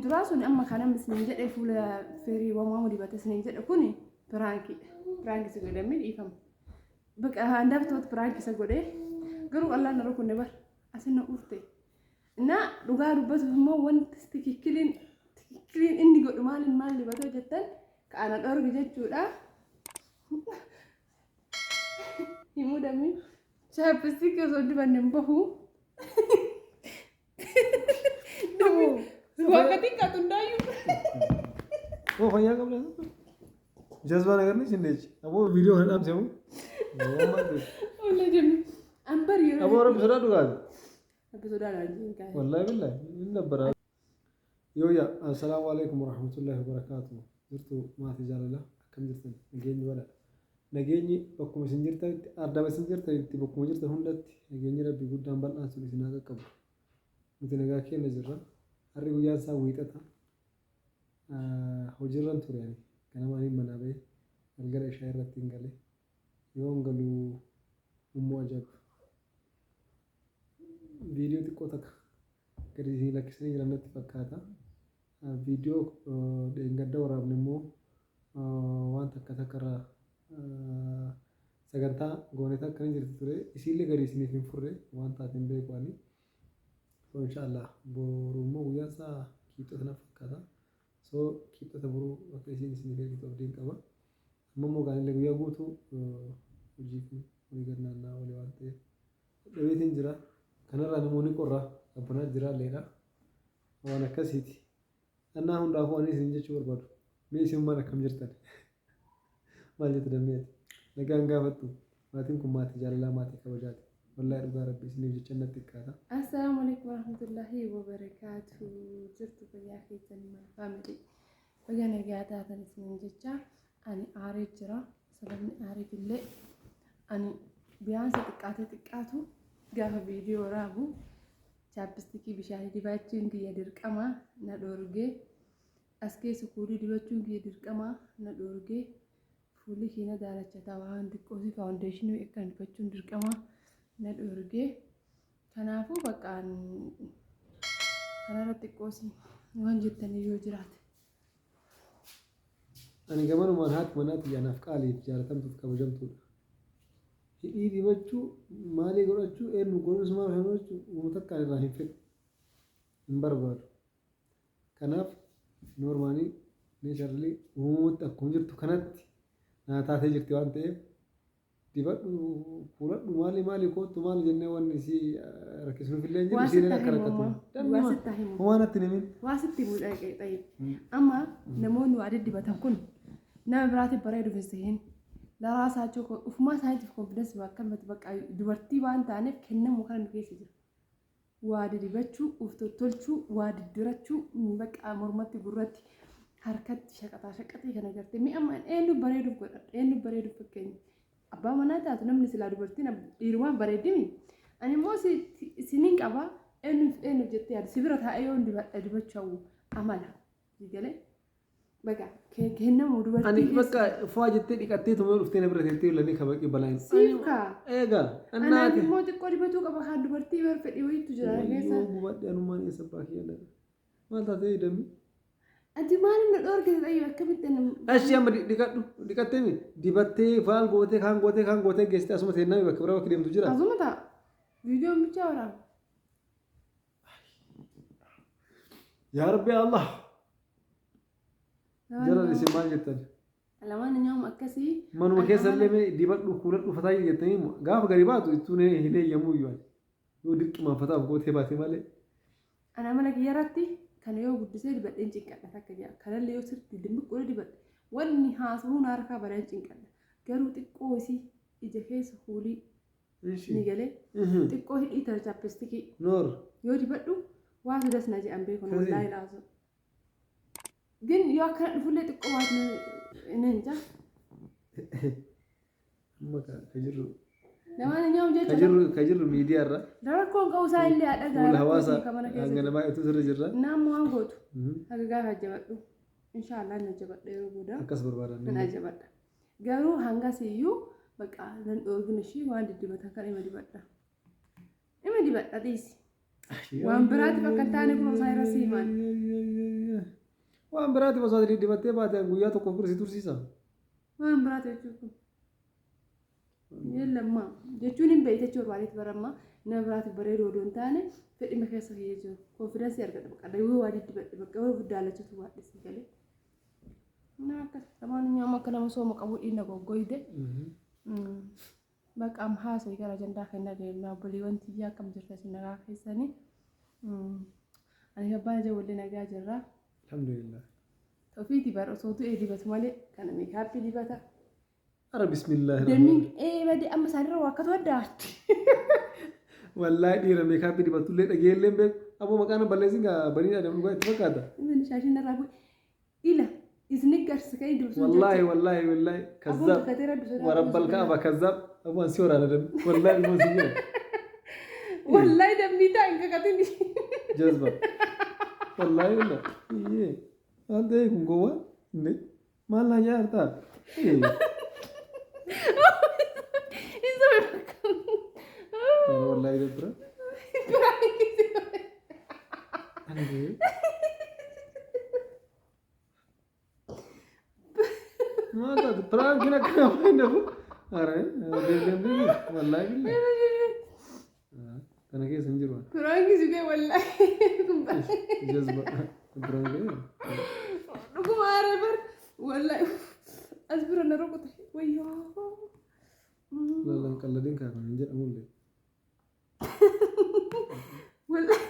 دراسون أما كان مسلم جد فولا فري وما مودي بتسنين جد كوني برانكي سجودة من إيفهم بك هندفت وقت برانكي سجودة قالوا الله نروح نبر أسنى أورتي نا رجال بس هم وين تكلين إني قلت مال اللي بدو جدا كأنا الأرجع جد جولا يموت أمي شايف بس كذا صوت بنبهو وقتي كاتوندايو वो भैया कब ले जज्बा नगर नहीं चिंडेज अब वो वीडियो है नाम से हूँ والله جميل أمبر يروح अब और एपिसोड दुकान episode lagi kan والله بالله إن برا يا السلام عليكم ورحمة الله وبركاته جرتوا ما تجارة لا كم جرتن نجيني ولا نجيني بكم سنجرت أردا بسنجرت تبكم جرت هندت نجيني ربي قدام بلنا سوري سناك كبر مثل نجاكين نجرا الرجال يانسا ويتتا هجران توري يعني كلام أني منابه الجرا شاعر تينغالي يوم قالوا مواجب فيديو تكوتك كريزي لكسني جرنا تفكاتا فيديو دينغدا وراب نمو وان تكتكرا سجنتا غونيتا كرين جرت توري إسيلي كريسني في فرة وان تاتين بيكواني فإن شاء الله برومو وياسا كيتو تنافكاتا so kita taburu waktu sini sendiri kita berdin kaba mammo gani legu ya gutu ujiku uligarna na wali wante dewi tinjira kanara ni moni korra abana jira lera wana kasiti anna hunda ho ani sinje chur badu me simma kam jirtan malit damet naganga fatu matin kum mati jalla mati kabajati والله رضا ربي سني جنة تكاتا السلام عليكم ورحمة الله وبركاته جرت بيا أخي تنمى فاميلي بيانا قاعدة هذا السنين جتة أنا أعرف جرا سببني أعرف اللي أنا بيان تكاتو قاف فيديو رابو جابستكي بشاني دباتشون كي يدرك أما ندورجي أسكي سكولي دباتشون كي يدرك أما ندورجي فولي هنا دارت جتاوان دكوسي فاونديشن ويكان باتشون درك أما ندورجي كنافو بقى أنا رتكوسي وان جتني يوجرات أنا كمان ما نهات منات يعني أفكاري جارتهم تذكر جمتو إيدي بتشو مالي قرأتشو إيه نقول اسمه هنوشو ومتذكر راهين فيك مبربر كناف نورماني نيشرلي وموت أكون جرتو كنات ناتاتي جرتي وانتي ديبات فولات مالي كوت مالي جنة ونسي ركزوا في الليل جنة سينا كركتهم هو أنا تنمين واسطي بود طيب أما نمون وعدد ديباتهم كن نعم براتي برايدو في السهين لا راسها تشوكو وفما سايتي في كونفدنس بكلمة بقى دورتي وانت عنف كنا مكان كيسي وعدد ديباتشو وفتولشو وعدد دراتشو بقى مرمتي براتي حركات شقطي كنا قرتي مي أما إنه برايدو فكني أبا مناتا تنمني سلا دبرتين إيرمان بريدمي أنا مو سنين أبا إنه جتي هذا سبرتها أيون دبتشوا عملها يقولي بقى كهنا مودبرتين أنا بقى فواجدتي دكتي تمر وفتين بريتي ولا نيك بقى بلاين سيفكا إيجا أنا مو تقولي بتوك أبا خد دبرتي برفدي ويتو جرا جيسا يوم بعد أنا ما نسباكي أنا ما تدري دمي أنت ما نقدر أركض أيوة كبت أنا أشياء ما دكتي مي دبتي فال خان قوتي جست أسمع ثينا يبكبروا كريم تجرا أظن تا فيديو متشاورا يا ربي الله جرى الاسمان جدا لما نيوم أكسي من مكيس اللي مي دبت كولت فتاي جتني قاف غريبات تونه هنا يمو يوان يودك ما فتا قوتي باتي مالي أنا ملك يا رتي كان يوم قد سيد بدين جنكا نتاكجا كان اللي يوصل تدمك ولا دبت واني هاسون عارفة بدين جنكا قالوا تقوسي إذا كيس خولي نيجالي تقوه إيتر جابستكي نور يودي بدو واحد دس ناجي أم بيكون والله لازم جن يا كان فلة تقوه نينجا ما كجرو لما أنا يوم جت كجرو ميديا را لا كون قوسا اللي أدرى ولا هواسا أنا ما يتوزر جرا نعم ما قلت هذا جاه جبتو إن شاء الله نجبت له بودا كسر بارا نجبت قالوا هنگا سيو بقى لن أورجنشي وان دي بتذكر إما دي بتلا ديس وان برات بقى تاني كلهم صاير سيمان waan biraati osoo dibattee baate guyyaa tokko birsi tursiisa. Waan biraati jechuun yellamma jechuun hin beekte jechuun baay'ee baramma nama biraati bareedu odoo hin taane fedhima keessa kiyee jiru konfidaansii argata bakka yoo waa diddibatte bakka yoo daallachatu waadhisi galee. Naa akkas samaan nyaama akka nama sooma qabu dhiina goggoyde. Bakka am haasa'e gara ajandaa kenna deemna obboliiwwan tiyyaa akkam jirta isin nagaa keessanii. Ani abbaan ija walii nagaa jirra. Alhamdulillah. Ofiiti bara osoo tu'ee dibatu malee kana meekaappii dibata. Ara bismillah. Demin badii amma isaanirra waa akkatu addaatti. Wallahi dhiira meekaappii dibatullee dhageellee beeku. Aboo maqaan balleessi gaa banii adeemu dhugaa itti fakkaata. Inni shaashin irraa bu'e. Ila isni garsi kan dibatu. Wallahi kazzab. Warabbal kaaba kazzab. Aboo ansi waraana dammi. Wallahi ilmoo si jira. Wallahi dammi ta'a hin kakatini. Jazba. Wallahi illa. Iyyee. Maal ta'e kun gowwaa? Inni maal naa nyaartaa? Isa wallahi dabra. Anjir. Mata prank kena kenapa ini bu? Are, dia wallahi billah. Karena kita senjir wan. Prank juga wallahi. Jazba. Prank ini. Aku marah ber. Wallahi. Asbira narokot. Wayyo. Lalang kalladin ka kan injir amul deh. Wallahi.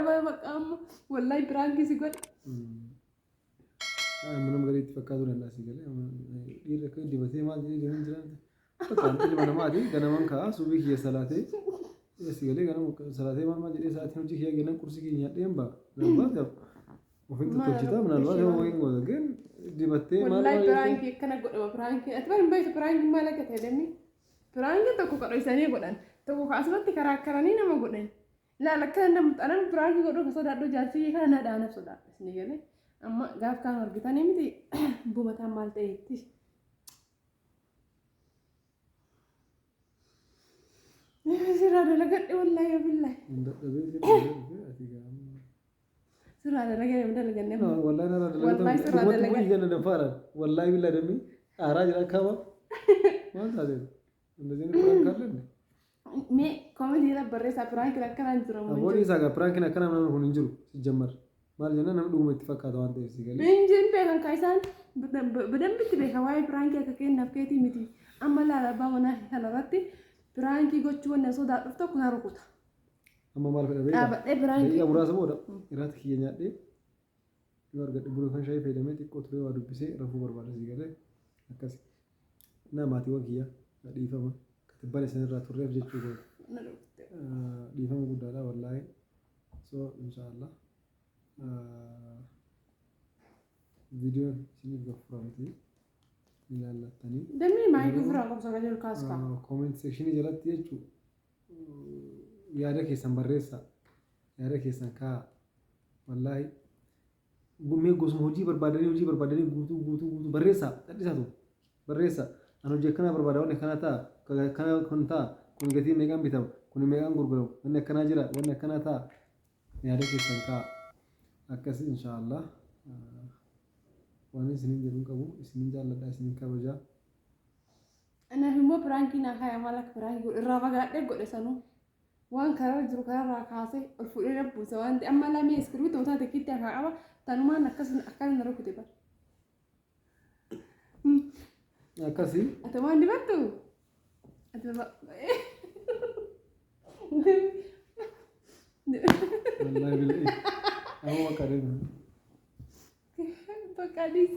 Memang makam. Wallahi prank sih gue. Mana gari fakkaatu danda'a si galee dhiirri akka dibatee maal jedhee deemuun jiraate fakkaan ilma namaati ganaman ka'a subii kiyya salaatee si galee ganama salaatee maal jedhee sa'aatiin hojii kiyya ganam qursii kiyya nyaadhee hin ba'a nambaat ofiin tottolchitaa minaalbaat yoo wayiin goota ግን dibattee maal wallahi prank kana godhama prank ati bari mbaaytu prank maal akka ta'e dammi prank tokko qadhoysanii godhan tokko asumatti karaakkaranii nama godhan laala akka namni xanan prank godhu ka sodaadhu jaalsii kana nadhaanaf sodaadha isni galee amma gaaf kan argitanii miti bumataan maal ta'eetti. Sirraa dalagadhe wallahi billahi. Sirraa dalaganne. Wallahi sirraa dalaganne. Wallahi billahi dami aaraa jira akkama. Maal taatee? እንደዚህ prank ካለ ሜ ኮሜዲ ነበር ሬሳ prank akkanaan jira moo. Aboon isaa gaa prank akkana namni kun hin jiru sijammar. Maal jenna namni dhuguma itti fakkaata waan ta'eef si galee. Injin beekan kaisaan bedambitti beeka waa'ee prank akka kennaaf keetii miti. Amma laala abbaa manaa kanarratti prank gochuu wanna sodaadhuuf tokko na rukuta. Amma maal fedha beekaa? Dhaabadhee prank. Beekaa muraasa booda irratti kiyya nyaadhee yoo argadhe buna kan shaayii fayyadamee xiqqoo turee waa dubbisee rafuu barbaada si galee akkasi. Naa maatiiwwan kiyya dhiifama katibbaan isinirraa turreef jechuu goota. Dhiifama guddaadha wallaahi. So inshaallah. Videoon isiniif gaffuramti ilaallattanii dammi maayikii ofirraa qabsaka jiru kaaskaa comment sectionii jalatti jechuun yaada keessan barreessaa yaada keessan kaa'aa wallaahi mee gosuma hojii barbaadanii guutuu barreessaa dadhisaatu barreessaa an hojii akkanaa barbaada wanni akkanaa ta'a akkana kun ta'a kun gatii meeqaan bitama kun meeqaan gurguramu wanni akkanaa jira wanni akkanaa ta'a yaada keessan kaa'aa akkasii inshaallah waan isiniin jedhuun qabu isiniin jaalladha isiniin kabajaa. Ana immoo piraankiin akka amala piraanki irraa fagaadhee godhe sanuu waan karaa jiru kanarraa kaasee ol fuudhee dabbuuse waan ta'e amma lamee iskiribiitti wantoota takkiitti akka qaba tanumaan akkasii na rukute bara. Akkasii. Ati waan dibattu? Wallahi billahi. Aku makan dulu. Pakadis.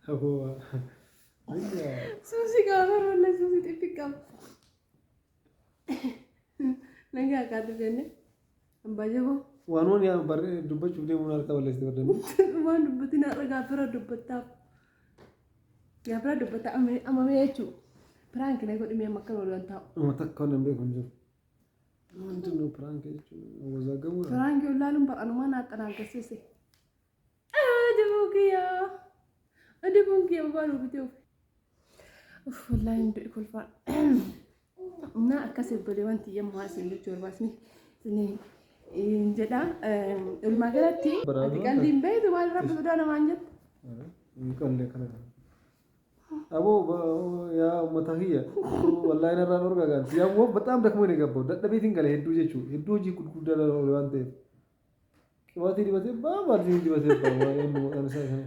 Aku. Iya. Susi kamar wala susi tipikal. Lagi akan terjadi. Ambaja ko. Wanon ya bar dubbat cubde munar ka wala istir dami. Wan dubbatina raga pera dubbatta. Ya pera dubbatta ama mechu. Prank na ko dimi makal wala ta. Matak ko nambe kunjo. Mantu prank itu wazagamu. Prank ulalum par anu mana tanang kesese. Ada bukia. Ada bukia baru betul. Wallahi ndu kulfa. Na akasir beli wanti yam hasil lu jor basmi. Sini jedha walumaa galatti ati qalbiin beektu maal rabbi sodaa namaan jettu. Qallee kana. Aboo yaa uummata kiyya wallaahi narraan orgaa gaanti yaa woo bataam dakmoo ni gabbo dadhabeetiin galee hedduu jechuudha hedduu hojii gurguddaa waan ta'eef qibaatii dibatee baabaatii dibatee baabaa eenyu maqaan isaa kana.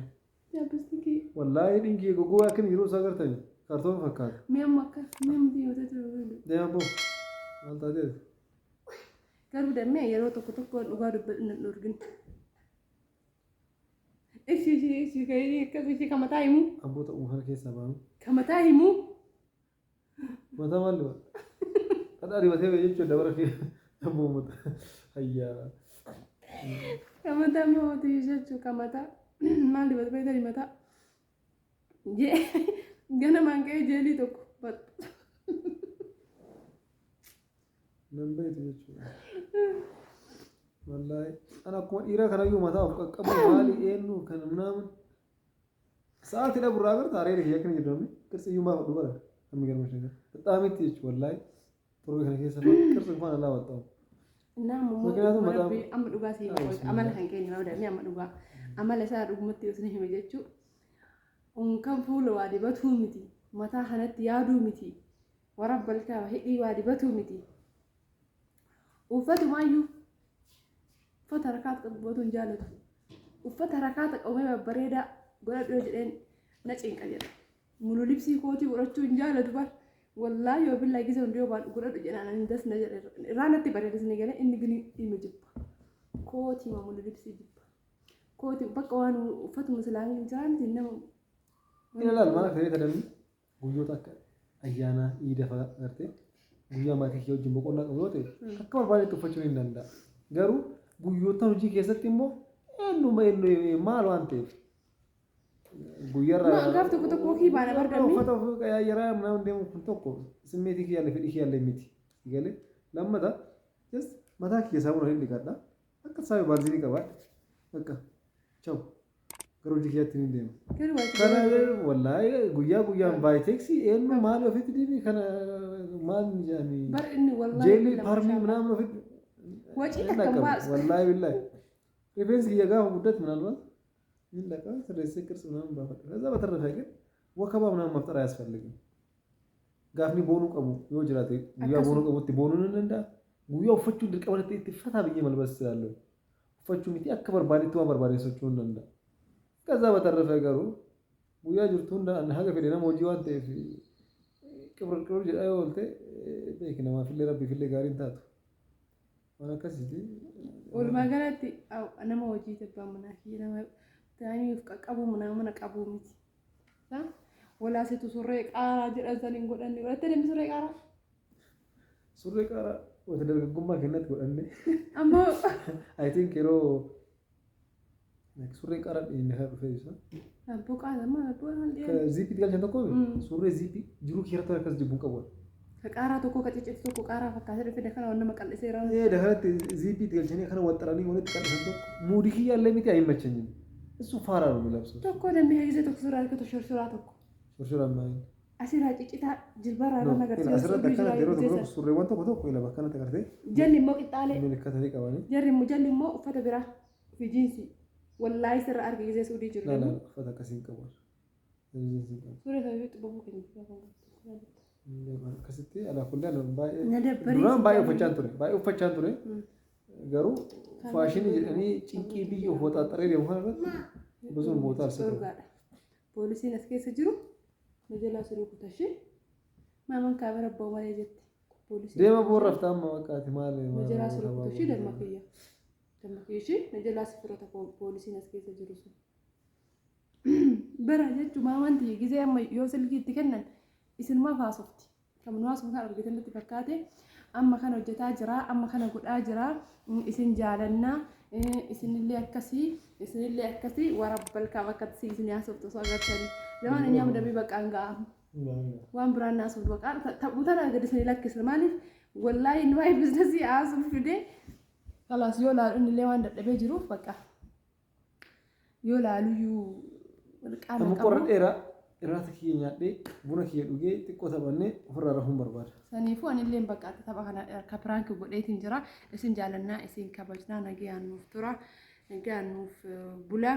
Yaabbisti wallaahi dhinkii gogoo akkan yeroo isaa gartani kaartoon fakkaata. Mi'a makka mi'a muti yoo ta'e deemaa maal taateef. Garuu dammee yeroo tokko dhugaa dubbatu hin dhorgin. Ishi kayii akkasii kamataa himu. Abboota uumama keessaa baanu. Kamataa himu. Mataa maal dibata? Kadhaa dibatee jechuudha dabara kee abboo mata hayyaa. Kamataa mootii jechuudha kamataa maal dibata fayyada dibataa. Ganamaan ka'ee jeelii tokko bata. Nan beektu jechuudha. Wallahi ana akkuma dhiiraa kanayyuu mataa of qaqqabu maali eenyu kan naaman sa'aatii dhabuurraa agarta areera kiyya akkana jedhamne qirxiyyuu maaf dhugara amma garmaashee bexaam itti jechuudha wallahi torbe kana keessa qirxi kun alaa waxxamu. Naammoo rabbi amma dhugaa si amala kan keenya nama damee amma dhugaa amala isaa dhugumatti yoo hime jechuudha kan fuula waa dibatuu miti mataa kanatti yaaduu miti warabbal kaaba hidhii waa dibatuu miti uffatu maayyuu. Uffata harkaata qabu hin jaalatu. Uffata harkaata qabamee babbareedaa godhadhoo jedheen na cinqa jedha. Mulu libsii kootii godhachuu hin jaalatu bar. Wallaahi yoo billaa gisa hundee waan godhadhu jedhaan ani das na jedha. Irraa natti bareedisni galee inni gini dhimma jibba. Kootii ma mulu libsii jibba. Kootii bakka waan uffatu musliimaa hin jiraanti nama. Ilaal maal akka ta'e tadamni guyyoota akka ayyaanaa iida fa'a gartee guyyaa maatii kee wajjin boqonnaa qabu yoo ta'e akka barbaadetti uffachuu hin danda'a. Garuu guyyoota hojii keessatti immoo eenyu maal waan ta'eef guyyaarraa gaaf tokko kiibaan abargamni uffata yaayyaraa namni deemu kun tokko simmeetii kiyyalle fedhii kiyyalle miti galee lammata just mataa keessaa buna hin dhiqadha akka saabii baarzinii qabaadha akka chaw garuu hojii kiyyaatti hin deemu kana wallaahi guyyaa guyyaan baayiteeksi eenyu maal ofitti dibi kana maal jedhanii jeelii paarmii ምናምን ofitti ወጪ ተከባስ والله بالله ريفنس يجاه مدة من الوقت من لك ترى سكر سنام بافت هذا بترى فاكر وكبا من مفترى يسفر لك قافني بونو أبو يوجراتي ويا بونو أبو تبونو نندا ويا فتشو دك أول تفتح بيجي ملبس سالو فتشو متي أكبر بالي تو أمر بالي سوتشون نندا كذا بترى فاكرو ويا جرتون ده أن هذا في لنا موجوات في كبر جرا أولته بيكنا ما في اللي ربي في اللي قارين تاتو وانا كسيتي walumaa galatti nama hojii tabbaa manaa fi nama taa'anii qaqqabu mana qabu miti. Walaasitu surree qaaraa jedhan saniin godhanne godhattee deemti surree qaaraa. Surree qaaraa wata dargaggummaa kennatti godhanne. Ammoo I think yeroo surree qaaraa dhiinne haa dhufee isa. Abboo qaala maal abboo maal dhiyaate. Ziippii galchan tokko surree ziippii jiruu kiirratti akkas jibbuun qabu. Qaaraa tokko qacicciti tokko qaaraa fakkaatee dhufee kana waan nama qal'iseera. Dakalatti ziippii galchanii kana waxxaranii walitti qal'isan tokko muudii kiyyaallee miti ayimmachanyin. Isu faaraa nu labsu. Tokko dambii hagisee tokko suuraa argatu shorshooraa tokko. Shorshooraa maali? Asirraa ciccitaa jilbarraa irra nagarsiisa. Asirratti akkana yeroo tokko surreewwan tokko tokko ilama akkanatti agartee. Jalli immoo qixxaalee. Milikkatanii qabanii. Jalli immoo uffata biraa fi jiinsii. Wallaahi sirra arge gisee suudii jiru. Laala uffata akkasiin qabu. Suuraa isaa xubamuu keenya. Akkasitti alaa kullaan duraan baay'ee uffachaan ture garuu faashinii jedhanii cinqii biyya of waxaaxaree deemu kana irratti bosona mootaa arsitu. Poolisiin as keessa jiru majalaa siruu kutashee maaman kaamera abbaa malee jette. Deema boorrafta amma waqaati maali? Majalaa siruu kutashee dammaqiyya. Dammaqiyyi majalaa sifirata poolisiin as keessa jiru sun. Bara jechuun maamanti gisee amma yoo silkiitti kennan. Isinuma faasofti. Kamnu haasuma kan argitan itti fakkaate amma kana hojjetaa jira amma kana godhaa jira isin jaalannaa isinillee akkasii warabbal kaaba akkasii isin haasoftu osoo agartanii lamaan inni amma dambii baqqaan ga'a. Waan biraan haasoftu baqqaan taphuutaan gadi isin lakkisna maaliif wallaahi inni waa'ee biizinasii haasuuf fidee kalaas yoo laalu innillee waan dadhabee jiruuf baqqaa yoo laaluyyuu qaama qorra dheeraa irraata kiyya nyaadhee buna kiyya dhugee xiqqoo taphannee ofirraa rafuun barbaada. Saniifuu anillee bakka tapha kana akka piraanki godheetiin jira. Isin jaalannaa isin kabajnaa nagayaan nuuf tura. Nagayaan nuuf bula.